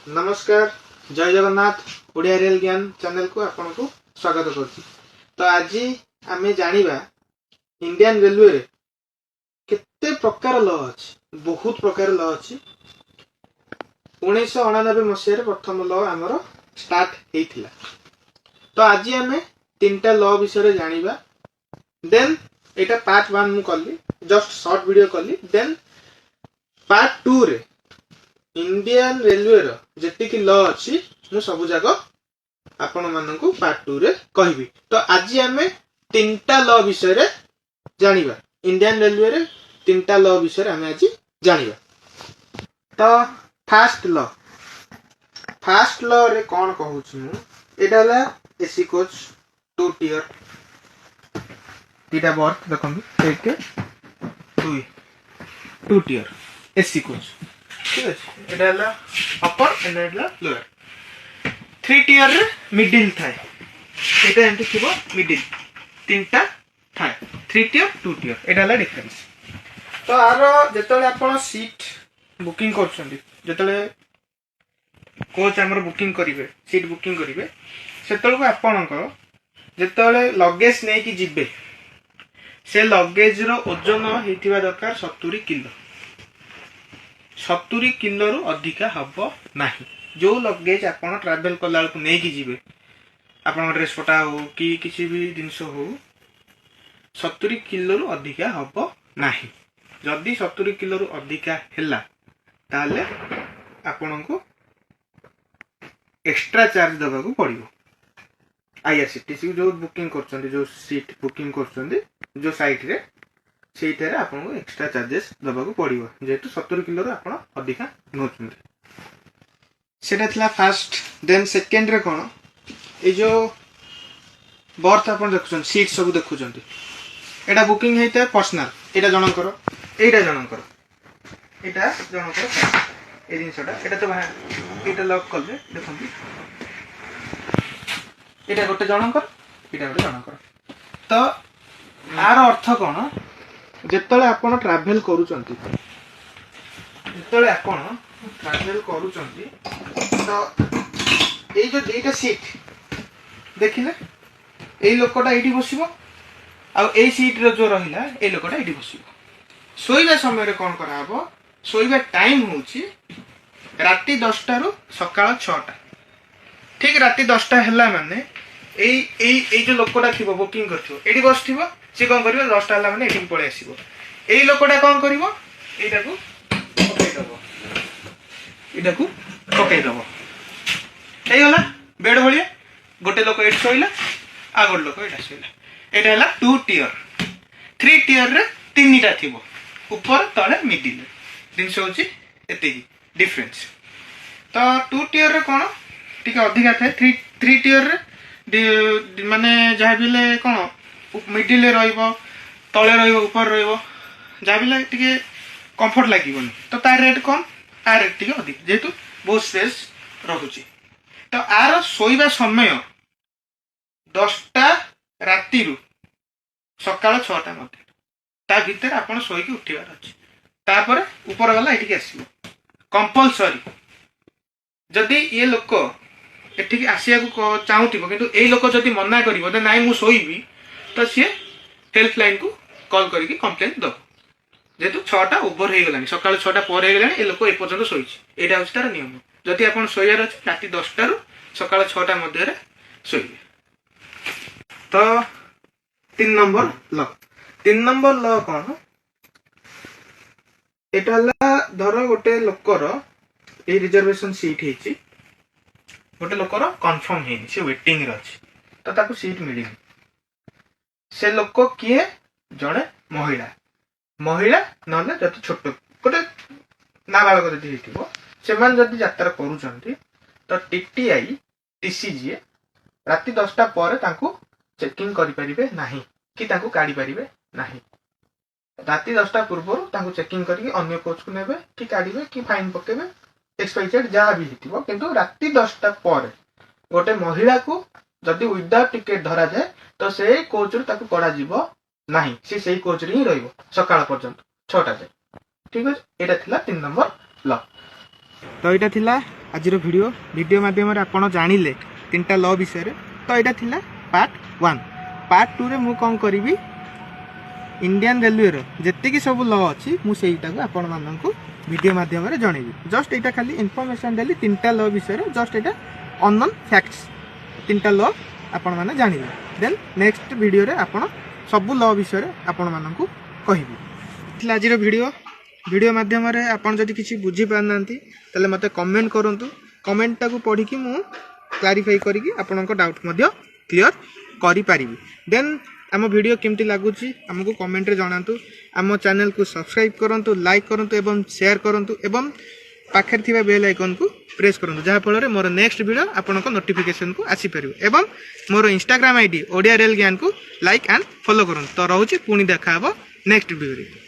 नमस्कार जय जगन्नाथ ओडिया रेल ज्ञान चैनल को आपन को स्वागत करछि। तो आज आम जानिबा इंडियन रेलवे रे केते प्रकार लॉ अछि। बहुत प्रकार लॉ अछि। 1999 मसिया रे प्रथम लॉ हमर स्टार्ट हेइथिला। तो आज आम तीनटा लॉ विषय रे जानिबा। देन एटा पार्ट 1 मु करली, जस्ट शॉर्ट वीडियो करली। देन पार्ट 2 रे इंडियन रेलवे रो जेति की लॉ अछि मु सब जाक आपण माननकु पार्ट 2 रे कहबी। तो आज आमे तीनटा लॉ विषय रे जानिबा। इंडियन रेलवे रे तीनटा लॉ विषय रे आमे आज जानिबा। तो फास्ट लॉ रे कोन कहूछि मु, एडाला एसी कोच 2 टियर तीटा बर्थ देखन 1 2 2 टियर एसी कोच। ठीक है, एडाला अपर एंड एडाला लोअर। 3 टियर रे मिडिल थाए, एटा एंटी थिबो मिडिल तीनटा थाए। 3 टियर 2 टियर एडाला डिफरेंस। तो आरो जेतले आपण सीट बुकिंग करछन्ती, जेतले कोच हमर बुकिंग करिवे, सीट बुकिंग करिवे, सेतल को आपणको जेतले लगेज नै कि जिबे, से लगेज रो ओजन हेतिबा दरकार 70 किलो। 70 किलो रु अधिका हबो नाही। जो लगेज आपण ट्रैवल कला को नै कि जिबे, आपण ड्रेस पटा हो कि किसी भी जिंस हो, 70 किलो रु अधिका हबो नाही। जदि 70 किलो रु अधिका हेला ताले आपण को एक्स्ट्रा चार्ज दबा को पड़िबो। आईआरसीटीसी जो बुकिंग करछन्ती, जो सीट बुकिंग करछन्ती जो साइट रे, सेइटारे आपन को एक्स्ट्रा चार्जेस दबा को पड़िबो, जेतु 70 किलो रो आपन अधिका नोचन्ती। सेटा थिला फर्स्ट। देन सेकंड रे कोन, ए जो बर्थ आपन देखुछन, सीट सब देखुछन्ती, एटा बुकिंग हेते पर्सनल। एटा जनकर, एटा जनकर, एटा जनकर। ए जिंसटा एटा तो एटा लॉक करले देखंती, एटा गोटे जनकर, एटा गोटे जनकर। तो आर अर्थ कोन, जेतले आपण ट्रैवल करूचंती, जेतले आपण ट्रैवल करूचंती, तो ए जो दुईटा सीट देखिले, ए लोकटा एठी बसिबो आ ए सीट रो जो रहिला ए लोकटा एठी बसिबो। सोइबा समय रे कोन करा हबो, सोइबा टाइम होउची राती 10टा रु सकाळ 6टा। ठीक राती 10टा हैला माने ए जो लोकटा थिबो बुकिंग करथिबो, एठी बसथिबो, से कोन करिवो 10टा हैला माने एठी पळे आसीबो। ए लोकटा कोन करिवो, एटाकू पकई दबो, एटाकू पकई दबो, हे होला बेड भलिया। गोटे लोक एठी सोइला, आ गोटे लोक एटा सोइला। एटा हैला 2 टियर। 3 टियर रे तीनटा थिबो, ऊपर तळे मिडिल। जिंस होची एतिकी डिफरेंस। तो 2 टियर रे कोन टिके अधिका थाए। 3 टियर रे माने जहा बिले कोन मिडिल रे रहइबो, तळे रहइबो, ऊपर रहइबो, जहा बिले टिके कंफर्ट लागिबोनी। तो तार रेट कम, आ रेट टिके अधिक, जेतु बहुत स्पेस रहुची। तो आर सोइबा समय 10टा राती रु सकाळ 6टा मध्ये, ता भीतर आपण सोई के उठिबार अछि। तापर ऊपर वाला एठी आसीबो कंपलसरी। जदि ये लोक एठी आसिया को चाहूथिबो, किंतु ए लोक जदि मना करिवो दे नाइ मु सोइबी, तो सी हेल्पलाइन को कॉल करके कंप्लेंट दो, जेतु 6टा ओवर हे गलानी, सकाळ 6टा पर हे गलानी, ए लोक ए पर्यंत सोइछि। एटा होछि तार नियम। जदि आपण सोइयार अछि राती 10टा रु सकाळ 6टा मध्ये रे सोइबे। तो 3 नंबर लॉ। 3 नंबर लॉ कोन, एटा ला धरो गोटे लोकर ए रिजर्वेशन सीट हेची, गोटे लोकर कंफर्म हेनी, से वेटिंग रे अछि, तो ताकू सीट मिलिनी। से लोक किए जणे महिला, महिला नले जति छोट गोटे नाबालक जति हेतिबो, सेमान जति यात्रा करूचंती, तो टीटीआई टीसीजी राती 10टा पर ताकू चेकिंग करि परिबे नाही, कि ताकू काढी परिबे नाही। राती 10टा पूर्व ताकू चेकिंग करके अन्य कोच को नेबे, कि काढिबे, कि फाइन पकेबे, एक्सपाइटेड जहा भी हितिबो। किंतु राती 10टा पर गोटे महिला को जदि विदाउट टिकेट धरा जाए, तो से कोच रे ताकू कढा जिवो नाही, से सेही कोच रे ही रहइबो सकाळ पर्यंत 6टा जाए। ठीक अछि, एटा थिला 3 नंबर लॉ। तो एटा थिला आज वीडियो माध्यम आपण जानिले 3टा लॉ विषय रे। तो यहाँ थिला पार्ट 1। पार्ट 2 रे मु कौन करी इंडियन रेलवे रो जेतिकी सब लॉ अच्छी मुझे आपण मानक वीडियो माध्यम जनइबी। जस्ट यहाँ खाली इनफॉरमेशन देली 3टा लॉ विषय रे। जस्ट यहाँ अननोन फैक्ट्स 3टा लॉ आपण माने जानिबे। देन नेक्स्ट वीडियो रे आपण सब लॉ विषय रे आपण मानक कहबी। आज वीडियो माध्यम रे आपण जदि किछि बुझी पारनांती तले मते कमेंट करंतु। कमेंट टाको पढ़ी कि मु क्लारिफाई करी कि आपनका डाउट मध्य क्लियर करि पारिबी। देन आम वीडियो केमती लागुची हमको कमेंट रे जणांतु। आम चैनल को सब्सक्राइब करंतु, लाइक करंतु एवं शेयर करंतु एवं पाखे थिबा बेल आइकन को प्रेस करंतु जहा फल रे मोर नेक्स्ट वीडियो आपनका नोटिफिकेशन को आसी परिबो। एवं मोर इंस्टाग्राम आईडी ओडिया रेल ज्ञान को लाइक एंड फॉलो करंतु। तो रहउची पुनी देखा हबो नेक्स्ट वीडियो रे।